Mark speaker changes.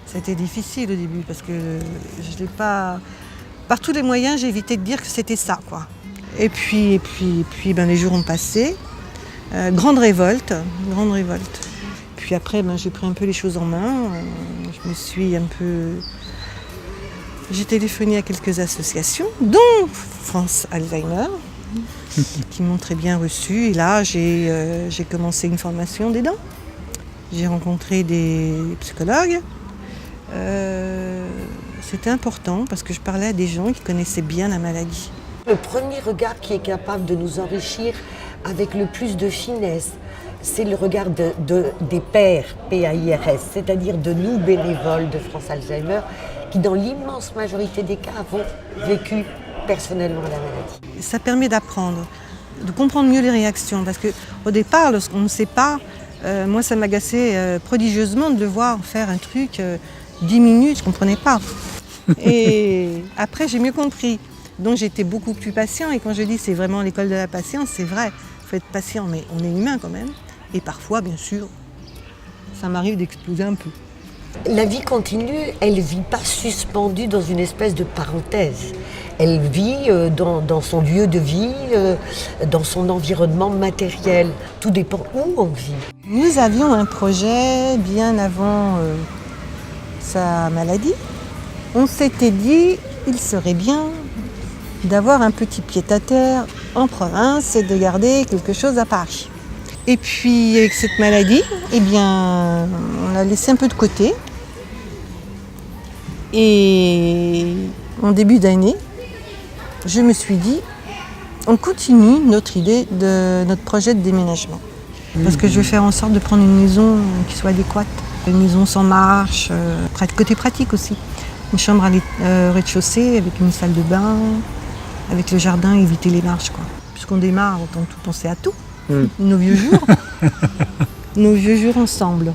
Speaker 1: C'était difficile au début parce que je l'ai pas... Par tous les moyens, j'ai évité de dire que c'était ça, quoi. Et puis les jours ont passé. Grande révolte. Puis après, j'ai pris un peu les choses en main. Je me suis un peu... J'ai téléphoné à quelques associations, dont France Alzheimer, qui m'ont très bien reçue. Et là, j'ai commencé une formation des dents. J'ai rencontré des psychologues. C'était important parce que je parlais à des gens qui connaissaient bien la maladie.
Speaker 2: Le premier regard qui est capable de nous enrichir avec le plus de finesse, c'est le regard des pairs, PAIRS, c'est-à-dire de nous bénévoles de France Alzheimer, qui dans l'immense majorité des cas avons vécu personnellement la maladie.
Speaker 1: Ça permet d'apprendre, de comprendre mieux les réactions parce qu'au départ, lorsqu'on ne sait pas, moi ça m'agaçait prodigieusement de devoir faire un truc 10 minutes, je ne comprenais pas. Et après, j'ai mieux compris. Donc j'étais beaucoup plus patient. Et quand je dis c'est vraiment l'école de la patience, c'est vrai. Il faut être patient, mais on est humain quand même. Et parfois, bien sûr, ça m'arrive d'exploser un peu.
Speaker 2: La vie continue, elle ne vit pas suspendue dans une espèce de parenthèse. Elle vit dans son lieu de vie, dans son environnement matériel. Tout dépend où on vit.
Speaker 1: Nous avions un projet bien avant sa maladie. On s'était dit il serait bien d'avoir un petit pied-à-terre en province et de garder quelque chose à Paris. Et puis avec cette maladie, on l'a laissé un peu de côté. Et en début d'année, je me suis dit, on continue notre projet de déménagement. Parce que je vais faire en sorte de prendre une maison qui soit adéquate. Une maison sans marche, côté pratique aussi. Une chambre au rez-de-chaussée avec une salle de bain, avec le jardin, éviter les marches, quoi. Puisqu'on démarre, autant tout penser à tout. Nos vieux jours. Nos vieux jours ensemble.